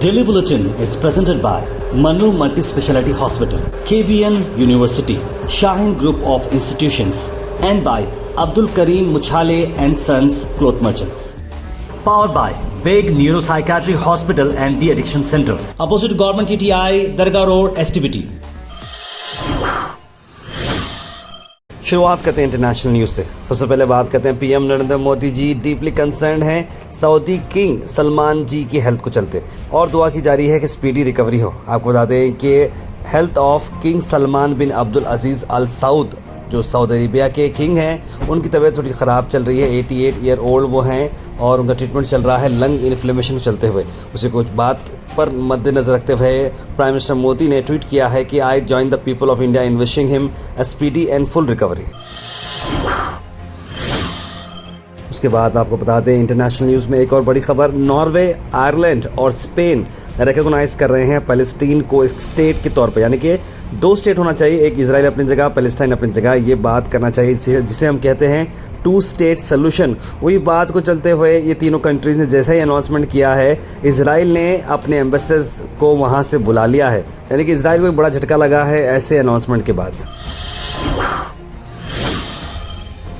Daily Bulletin is presented by Manu Multi-Speciality Hospital, KBN University, Shaheen Group of Institutions, and by Abdul Karim Muchale and Sons Cloth Merchants. Powered by Big Neuropsychiatry Hospital and The Addiction Center, opposite Government TTI, Dargah Road, STBT. शुरुआत करते हैं international news से। सबसे पहले बात करते हैं PM Narendra Modi ji deeply concerned हैं सऊदी किंग सलमान जी की हेल्थ को चलते और दुआ की जा रही है कि स्पीडी रिकवरी हो। आपको बता दें कि हेल्थ ऑफ किंग सलमान बिन अब्दुल अजीज़ अल सऊद जो सऊदी अरेबिया के किंग हैं, उनकी तबीयत थोड़ी ख़राब चल रही है। 88 ईयर ओल्ड वो हैं और उनका ट्रीटमेंट चल रहा है लंग इन्फ्लेमेशन चलते हुए। उसी कुछ बात पर मद्देनज़र रखते हुए प्राइम मिनिस्टर मोदी ने ट्वीट किया है कि I join the people of India in wishing him a speedy and full recovery. उसके बाद आपको बता दें इंटरनेशनल न्यूज़ में एक और बड़ी खबर, नॉर्वे, आयरलैंड और स्पेन रिकॉग्नाइज कर रहे हैं पैलेस्टीन को एक स्टेट के तौर पर, यानी कि 2 स्टेट होना चाहिए, एक इजराइल अपनी जगह, पैलेस्टाइन अपनी जगह। ये बात करना चाहिए जिसे हम कहते हैं 2 स्टेट सोल्यूशन। वही बात को चलते हुए ये तीनों कंट्रीज़ ने जैसा ही अनाउंसमेंट किया है, इजराइल ने अपने एम्बेसडर्स को वहाँ से बुला लिया है, यानी कि इजराइल को एक बड़ा झटका लगा है ऐसे अनाउंसमेंट के बाद।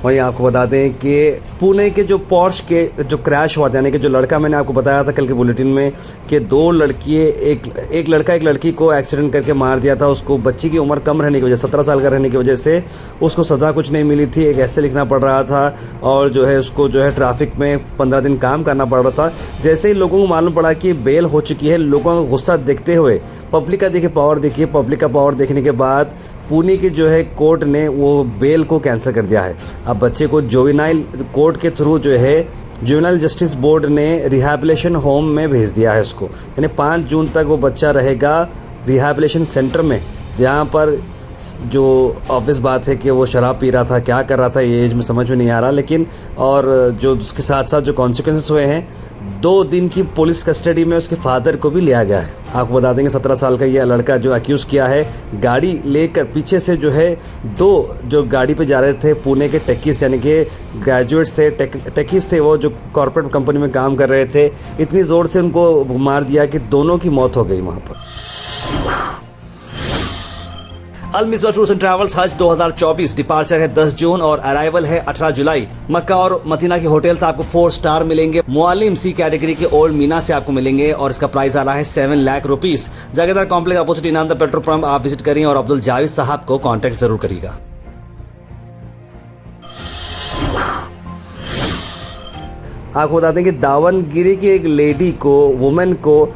वहीं आपको बता दें कि पुणे के जो पोर्श के जो क्रैश हुआ था, यानी कि जो लड़का मैंने आपको बताया था कल के बुलेटिन में कि 2 लड़कियाँ एक लड़का एक लड़की को एक्सीडेंट करके मार दिया था। उसको बच्ची की उम्र कम रहने की वजह, 17 साल का रहने की वजह से उसको सज़ा कुछ नहीं मिली थी। एक ऐसे लिखना पड़ रहा था और जो है उसको जो है ट्रैफिक में 15 दिन काम करना पड़ रहा था। जैसे ही लोगों को मालूम पड़ा कि बेल हो चुकी है, लोगों का गुस्सा देखते हुए पब्लिक का देखिए पावर, देखिए पब्लिक का पावर देखने के बाद पुणे की जो है कोर्ट ने वो बेल को कैंसिल कर दिया है। अब बच्चे को जुवेनाइल कोर्ट के थ्रू जो है जुवेनाइल जस्टिस बोर्ड ने रिहैबिलिटेशन होम में भेज दिया है उसको, यानी 5 जून तक वो बच्चा रहेगा रिहैबिलिटेशन सेंटर में, जहाँ पर जो ऑब्वियस बात है कि वो शराब पी रहा था, क्या कर रहा था ये एज में समझ में नहीं आ रहा, लेकिन और जो उसके साथ साथ जो कॉन्सिक्वेंसेस हुए हैं, 2 दिन की पुलिस कस्टडी में उसके फादर को भी लिया गया है। आपको बता देंगे 17 साल का ये लड़का जो अक्यूज़ किया है, गाड़ी लेकर पीछे से जो है 2 जो गाड़ी पे जा रहे थे पुणे के टेकीस, यानी कि ग्रेजुएट से टेकीस थे, वो जो कॉर्पोरेट कंपनी में काम कर रहे थे, इतनी ज़ोर से उनको मार दिया कि दोनों की मौत हो गई वहाँ पर। अल मिस्वा टूर्स एंड ट्रैवल्स हज 2024 डिपार्चर है 10 जून और अराइवल है 18 जुलाई। मक्का और मदीना के होटल्स आपको 4 स्टार मिलेंगे। मुआलिम सी कैटेगरी के ओल्ड मीना से आपको मिलेंगे और इसका प्राइस आ रहा है 7 लाख रुपीस। जगेदार कॉम्प्लेक्स अपोजिट इनाम द पेट्रोल पंप आप विजिट करिए और अब्दुल जावेद साहब को कॉन्टेक्ट जरूर करिएगा। आपको बता दें कि दावनगिरी की एक लेडी को, वुमेन को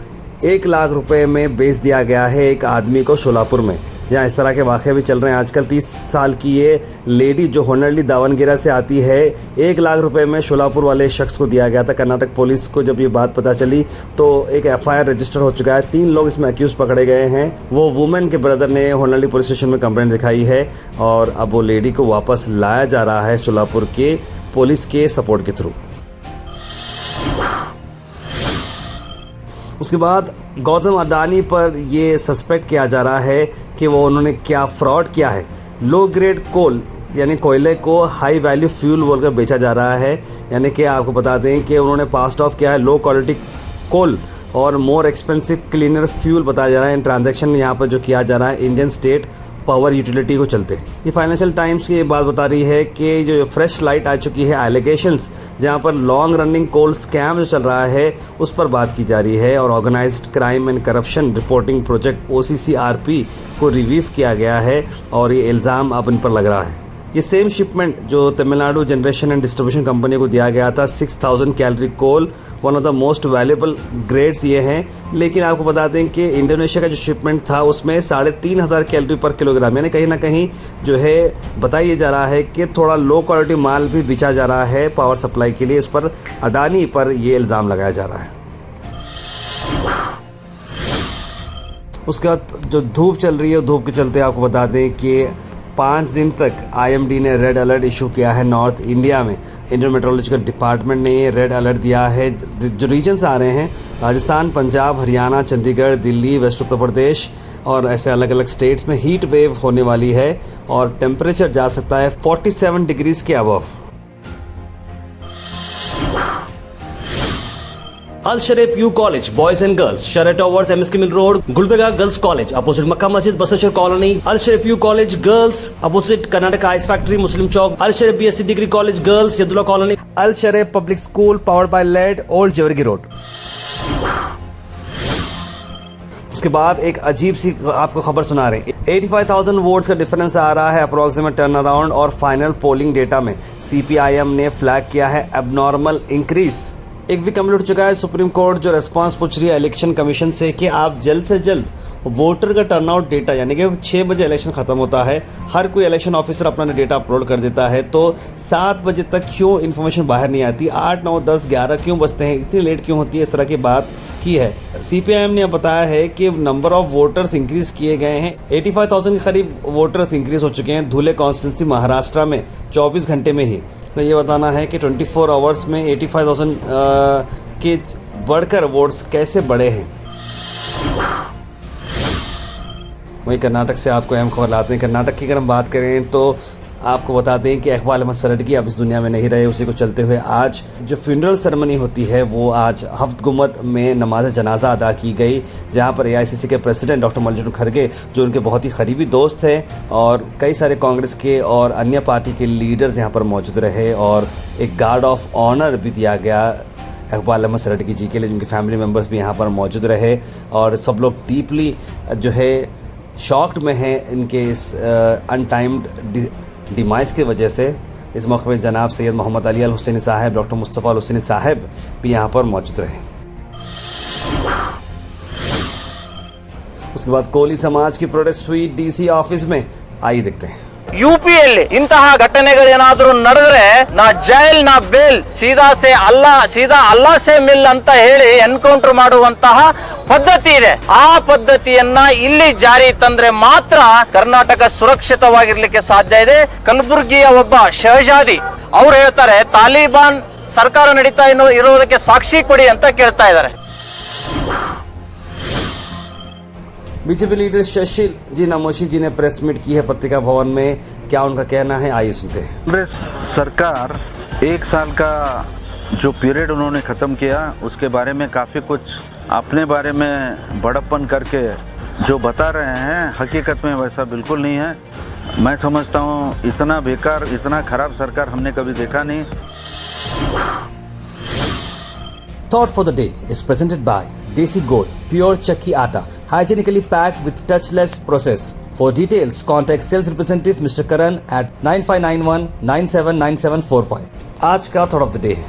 1 लाख रुपए में बेच दिया गया है एक आदमी को शोलापुर में, जहाँ इस तरह के वाक़े भी चल रहे हैं आजकल। 30 साल की ये लेडी जो होनरली दावनगिरा से आती है, 1 लाख रुपए में शोलापुर वाले शख्स को दिया गया था। कर्नाटक पुलिस को जब ये बात पता चली तो एक FIR रजिस्टर हो चुका है। 3 लोग इसमें अक्यूज़ पकड़े गए हैं। वो वुमेन के ब्रदर ने होनरली पुलिस स्टेशन में कंप्लेंट दिखाई है और अब वो लेडी को वापस लाया जा रहा है शोलापुर के पुलिस के सपोर्ट के थ्रू। उसके बाद गौतम अडानी पर ये सस्पेक्ट किया जा रहा है कि वो उन्होंने क्या फ्रॉड किया है। लो ग्रेड कोल यानी कोयले को हाई वैल्यू फ्यूल बोलकर बेचा जा रहा है, यानी कि आपको बता दें कि उन्होंने पास ऑफ किया है लो क्वालिटी कोल और मोर एक्सपेंसिव क्लीनर फ्यूल बताया जा रहा है। इन ट्रांजैक्शन यहाँ पर जो किया जा रहा है इंडियन स्टेट पावर यूटिलिटी को चलते। ये फाइनेंशियल टाइम्स की ये बात बता रही है कि जो फ्रेश लाइट आ चुकी है एलिगेशंस, जहाँ पर लॉन्ग रनिंग कोल स्कैम जो चल रहा है उस पर बात की जा रही है और organised crime and corruption reporting project OCCRP को रिव्यू किया गया है और ये इल्ज़ाम अब इन पर लग रहा है। ये सेम शिपमेंट जो Tamil Nadu generation and distribution company को दिया गया था, 6000 calorie coal, one of the most valuable grades ये हैं, लेकिन आपको बता दें कि इंडोनेशिया का जो शिपमेंट था उसमें 3500 कैलोरी पर किलोग्राम, यानी कहीं ना कहीं जो है बताया जा रहा है कि थोड़ा लो क्वालिटी माल भी बेचा जा रहा है पावर सप्लाई के लिए। इस पर अडानी पर ये इल्ज़ाम लगाया जा रहा है। उसके बाद जो धूप चल रही है, धूप के चलते आपको बता दें कि 5 दिन तक IMD ने रेड अलर्ट इशू किया है नॉर्थ इंडिया में। इंडियन मेट्रोलॉजिकल डिपार्टमेंट ने ये रेड अलर्ट दिया है। जो रीजन्स आ रहे हैं राजस्थान, पंजाब, हरियाणा, चंडीगढ़, दिल्ली, वेस्ट उत्तर प्रदेश और ऐसे अलग अलग स्टेट्स में हीट वेव होने वाली है और टेम्परेचर जा सकता है 47 डिग्रीज़ के above. Al Sharif U college boys and girls, शरट towers, MSK mill road, Gulbarga girls college opposite Makka Masjid, Basaveshwar colony, Al Sharif U college girls opposite Karnataka ice factory, Muslim Chowk, Al Sharif BSc degree college girls, Yadulla colony, Al Sharif public school powered by लेड, old Jewargi road. उसके बाद एक अजीब सी आपको खबर सुना रहे हैं। 85,000 वोट्स का डिफरेंस आ रहा है अप्रोक्सीमेट टर्न अराउंड, और फाइनल पोलिंग डेटा में CPIM ने फ्लैग किया है एबनॉर्मल इंक्रीज। एक भी कमेंट उठ चुका है सुप्रीम कोर्ट जो रेस्पॉन्स पूछ रही है इलेक्शन कमीशन से कि आप जल्द से जल्द वोटर का टर्नआउट डेटा, यानी कि 6 बजे इलेक्शन ख़त्म होता है, हर कोई इलेक्शन ऑफिसर अपना डेटा अपलोड कर देता है, तो 7 बजे तक क्यों इन्फॉर्मेशन बाहर नहीं आती, 8, 9, 10, 11 क्यों बजते हैं, इतनी लेट क्यों होती है, इस तरह की बात की है। CPIM ने बताया है कि नंबर ऑफ वोटर्स इंक्रीज़ किए गए हैं, 85,000 के करीब वोटर्स इंक्रीज़ हो चुके हैं धुले कॉन्स्टिट्यूंसी महाराष्ट्र में 24 घंटे में ही। तो ये बताना है कि 24 आवर्स में 85,000 के बढ़कर वोट्स कैसे बढ़े हैं। वहीं कर्नाटक से आपको अहम खबर लाते हैं। कर्नाटक की अगर हम बात करें तो आपको बता दें कि इकबाल अहमद सरडगी अब इस दुनिया में नहीं रहे, उसी को चलते हुए आज जो फ्यूनरल सेरेमनी होती है वो आज हफ्त गुमत में नमाज जनाजा अदा की गई, जहां पर AICC के प्रेसिडेंट डॉक्टर मल्लिकार्जुन खड़गे जो उनके बहुत ही करीबी दोस्त हैं और कई सारे कांग्रेस के और अन्य पार्टी के लीडर्स यहां पर मौजूद रहे, और एक गार्ड ऑफ ऑनर भी दिया गया इकबाल अहमद सरडगी जी के लिए, जिनके फैमिली मेम्बर्स भी यहाँ पर मौजूद रहे, और सब लोग डीपली जो है शॉक्ड में हैं इनके इस अनटाइम्ड डिमाइस की वजह से। इस मौके पर जनाब सैयद मोहम्मद अली अल हुसैनी साहब, डॉक्टर मुस्तफ़ा अल हुसैनी साहब भी यहाँ पर मौजूद रहे। उसके बाद कोली समाज की प्रोटेस्ट हुई DC ऑफिस में, आइए देखते हैं। ಯುಪಿಯಲ್ಲಿ ಇಂತಹ ಘಟನೆಗಳೇನಾದರೂ ನಡೆದ್ರೆ ನಾ ಜೈಲ್ ನಾ ಬೇಲ್ ಸೀದಾ ಅಲ್ಲಾ ಸೆ ಮಿಲ್ ಅಂತ ಹೇಳಿ ಎನ್ಕೌಂಟರ್ ಮಾಡುವಂತಹ ಪದ್ಧತಿ ಇದೆ. ಆ ಪದ್ಧತಿಯನ್ನ ಇಲ್ಲಿ ಜಾರಿ ತಂದ್ರೆ ಮಾತ್ರ ಕರ್ನಾಟಕ ಸುರಕ್ಷಿತವಾಗಿರ್ಲಿಕ್ಕೆ ಸಾಧ್ಯ ಇದೆ. ಕಲಬುರಗಿಯ ಒಬ್ಬ ಶಹಜಾದಿ ಅವ್ರು ಹೇಳ್ತಾರೆ ತಾಲಿಬಾನ್ ಸರ್ಕಾರ ನಡೀತಾ ಇರೋದಕ್ಕೆ ಸಾಕ್ಷಿ ಕೊಡಿ ಅಂತ ಕೇಳ್ತಾ ಇದ್ದಾರೆ. बीजेपी लीडर शशिल जी नमोशी जी ने प्रेस मीट की है पत्रिका भवन में, क्या उनका कहना है आइए सुनते हैं। कांग्रेस सरकार 1 साल का जो पीरियड उन्होंने ख़त्म किया उसके बारे में काफ़ी कुछ अपने बारे में बड़प्पन करके जो बता रहे हैं, हकीकत में वैसा बिल्कुल नहीं है। मैं समझता हूँ इतना बेकार, इतना ख़राब सरकार हमने कभी देखा नहीं। Thought for the day is presented by Desi Gold, pure chakki atta, hygienically packed with touchless process. For details, contact sales representative Mr. Karan at 9591 979745. आज का थॉट ऑफ द डे है,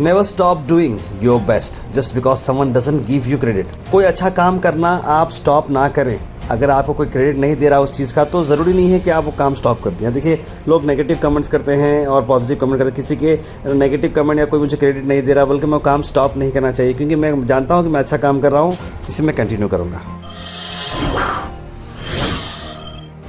never stop doing your best just because someone doesn't give you credit. कोई अच्छा काम करना आप stop ना करें, अगर आपको कोई क्रेडिट नहीं दे रहा उस चीज़ का तो ज़रूरी नहीं है कि आप वो काम स्टॉप कर दें। देखिए लोग नेगेटिव कमेंट्स करते हैं और पॉजिटिव कमेंट करते हैं, किसी के नेगेटिव कमेंट या कोई मुझे क्रेडिट नहीं दे रहा, बल्कि मैं वो काम स्टॉप नहीं करना चाहिए, क्योंकि मैं जानता हूँ कि मैं अच्छा काम कर रहा हूँ, इसे मैं कंटिन्यू करूँगा।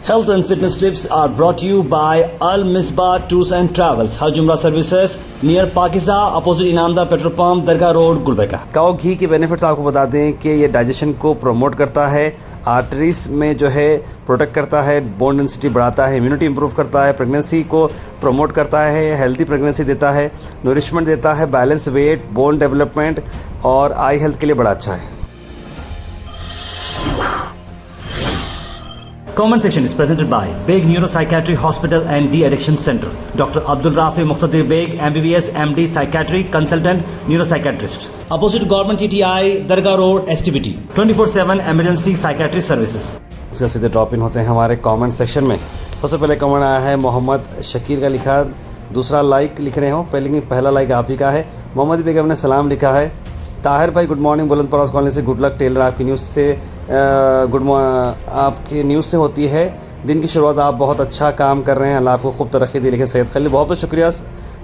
Health and fitness tips are brought to you by Al Misbah Tours and Travels, Hajj Umrah Services near Pakiza, opposite Inamdar petrol pump, Dargah road, Gulbarga. Cow घी के बेनिफिट्स आपको बता दें कि ये डाइजेशन को प्रमोट करता है, आर्टरीज में जो है प्रोटेक्ट करता है, बोन डेंसिटी बढ़ाता है, इम्यूनिटी इंप्रूव करता है, प्रेगनेंसी को प्रमोट करता है, हेल्दी प्रेगनेंसी देता है, नरिशमेंट देता है, बैलेंस वेट, बोन डेवलपमेंट और आई हेल्थ के लिए बड़ा अच्छा है। Comment section is presented by Beg Neuropsychiatry Hospital and De-Addiction Center. Dr. Abdul Rafi Muqtadir Beg, MBBS, MD, Psychiatry, Consultant, Neuropsychiatrist. Opposite Government TTI, Dargah Road, STBT. 24/7 Emergency Psychiatry Services. उसका सीधे drop in होते हैं हमारे comment section में। सबसे पहले comment आया है मोहम्मद शकीर का, लिखा दूसरा लाइक लिख रहे हो, पहला लाइक आप ही का है। मोहम्मद बेगम ने सलाम लिखा है। ताहिर भाई गुड मॉर्निंग, बुलंद परास कॉलोनी से गुड लक टेलर, आपकी न्यूज़ से आपकी न्यूज़ से होती है दिन की शुरुआत, आप बहुत अच्छा काम कर रहे हैं, अल्लाह आपको खूब तरक्की दी। लेकिन सैयद खलील बहुत बहुत शुक्रिया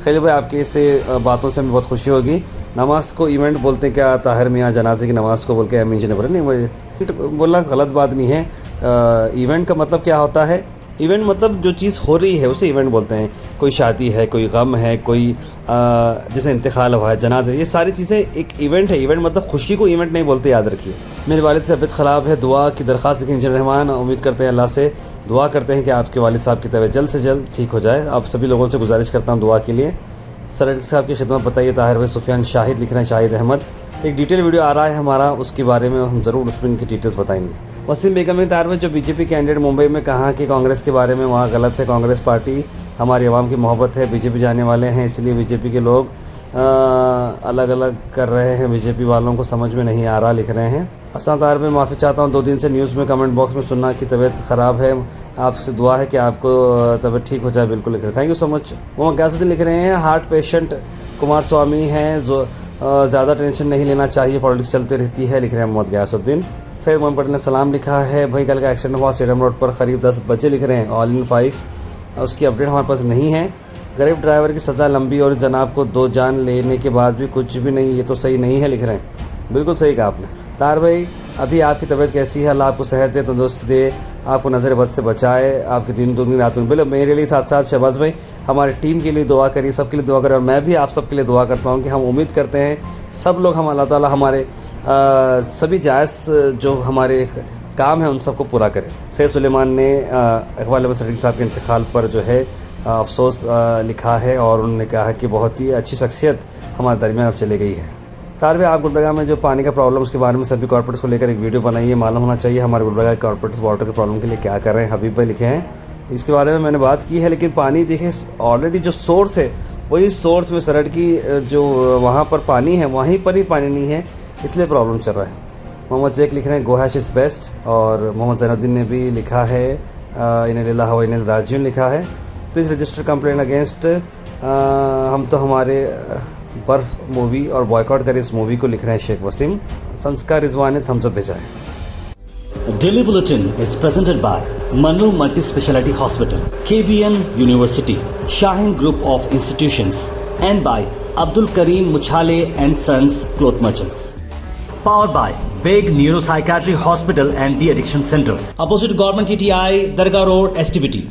खलील भाई, आपकी इससे बातों से हमें बहुत खुशी होगी। नमाज को इवेंट बोलते हैं क्या ताहिर मियाँ, जनाजे की नमाज़ को बोल के अमीन जी ने बोला, नहीं वो बोलना गलत बात नहीं है। इवेंट का मतलब क्या होता है, इवेंट मतलब जो चीज़ हो रही है उसे इवेंट बोलते हैं। कोई शादी है, कोई गम है, कोई जैसे इंतकाल हुआ है, जनाज़े, ये सारी चीज़ें एक इवेंट है। इवेंट मतलब खुशी को इवेंट नहीं बोलते, याद रखिए। मेरे वालिद की तबीयत ख़राब है, दुआ की दरख्वास्त लिखें इंजीनियर रहमान। उम्मीद करते हैं अल्लाह से दुआ करते हैं कि आपके वालिद साहब की तबीयत जल्द से जल्द ठीक हो जाए। आप सभी लोगों से गुजारिश करता हूँ दुआ के लिए। सर साहब की खिदमत बताइए। ताहिर भाई सुफियान शाहिद लिख रहे हैं, शाहिद अहमद एक डिटेल वीडियो आ रहा है हमारा, उसके बारे में हम ज़रूर उसमें इनकी डिटेल्स बताएंगे। वसीम बेगम ने तार में जो बीजेपी कैंडिडेट मुंबई में कहा कि कांग्रेस के बारे में वहाँ गलत है, कांग्रेस पार्टी हमारी आवाम की मोहब्बत है, बीजेपी जाने वाले हैं इसलिए बीजेपी के लोग अलग अलग कर रहे हैं, बीजेपी वालों को समझ में नहीं आ रहा, लिख रहे हैं। असल तार में माफ़ी चाहता हूँ, 2 दिन से न्यूज़ में कमेंट बॉक्स में सुनना कि तबीयत ख़राब है, आपसे दुआ है कि आपको तबीयत ठीक हो जाए, बिल्कुल लिख रहे हैं। Thank you so much. वो गैसुद्दीन लिख रहे हैं हार्ट पेशेंट कुमार स्वामी हैं, जो ज़्यादा टेंशन नहीं लेना चाहिए, पॉलिटिक्स चलती रहती है, लिख रहे हैं मोहम्मद गैसुद्दीन। सैयद मोहम्मद पटेल ने सलाम लिखा है, भाई कल का एक्सीडेंट हुआ स्टेडियम रोड पर करीब 10 बजे, लिख रहे हैं ऑल इन 5, उसकी अपडेट हमारे पास नहीं है। गरीब ड्राइवर की सज़ा लंबी और जनाब को 2 जान लेने के बाद भी कुछ भी नहीं, ये तो सही नहीं है, लिख रहे हैं। बिल्कुल सही कहा आपने। तार भाई अभी आपकी तबीयत कैसी है? अल्लाह आपको सेहत दे, तंदुरुस्ती दे, आपको नज़र बद से बचाए, आपके दिन दुगनी रात में। बिल्कुल मेरे लिए साथ साथ शहबाज भाई हमारी टीम के लिए दुआ करिए, सबके लिए दुआ करें, और मैं भी आप सबके लिए दुआ करता हूँ कि हम उम्मीद करते हैं सब लोग, हम अल्लाह ताला हमारे सभी जायज़ जो हमारे काम है उन सबको पूरा करें। सैयद सुलेमान ने इकबाल अहमद सरीख साहब के इंतकाल पर जो है अफसोस लिखा है, और उन्होंने कहा कि बहुत ही अच्छी शख्सियत हमारे दरमियान अब चली गई है। तारवे आप गुलबर्गा में जो पानी का प्रॉब्लम, उसके बारे में सभी कॉर्पोरेट्स को लेकर एक वीडियो बनाइए, मालूम होना चाहिए हमारे गुलबर्गा के कॉर्पोरेट्स वाटर के प्रॉब्लम के लिए क्या कर रहे हैं। हबीब भाई लिखे हैं, इसके बारे में मैंने बात की है, लेकिन पानी देखिए ऑलरेडी जो सोर्स है वही सोर्स में सरड़ की जो वहाँ पर पानी है वहीं पर ही पानी नहीं है, इसलिए प्रॉब्लम चल रहा है। मोहम्मद जैक लिख रहे हैं गोहैश इज़ बेस्ट, और मोहम्मद जैनुद्दीन ने भी लिखा है इन्ना लिल्लाहि व इन्ना इलैहि राजिऊन लिखा है। प्लीज़ रजिस्टर कंप्लेंट अगेंस्ट हम तो हमारे बर्फ मूवी और बॉयकॉट करें इस मूवी को, लिख रहे हैं शेख वसीम। संस्कार रिजवान ने थम्स अप भेजा है। Daily Bulletin is presented by Manu Multi Speciality Hospital, KBN University, Shaheen Group of Institutions, and by Abdul Karim Muchale and Sons Cloth Merchants. Powered by Big Neuropsychiatry Hospital and the Addiction Center, opposite Government TTI, Dargah Road, STBT.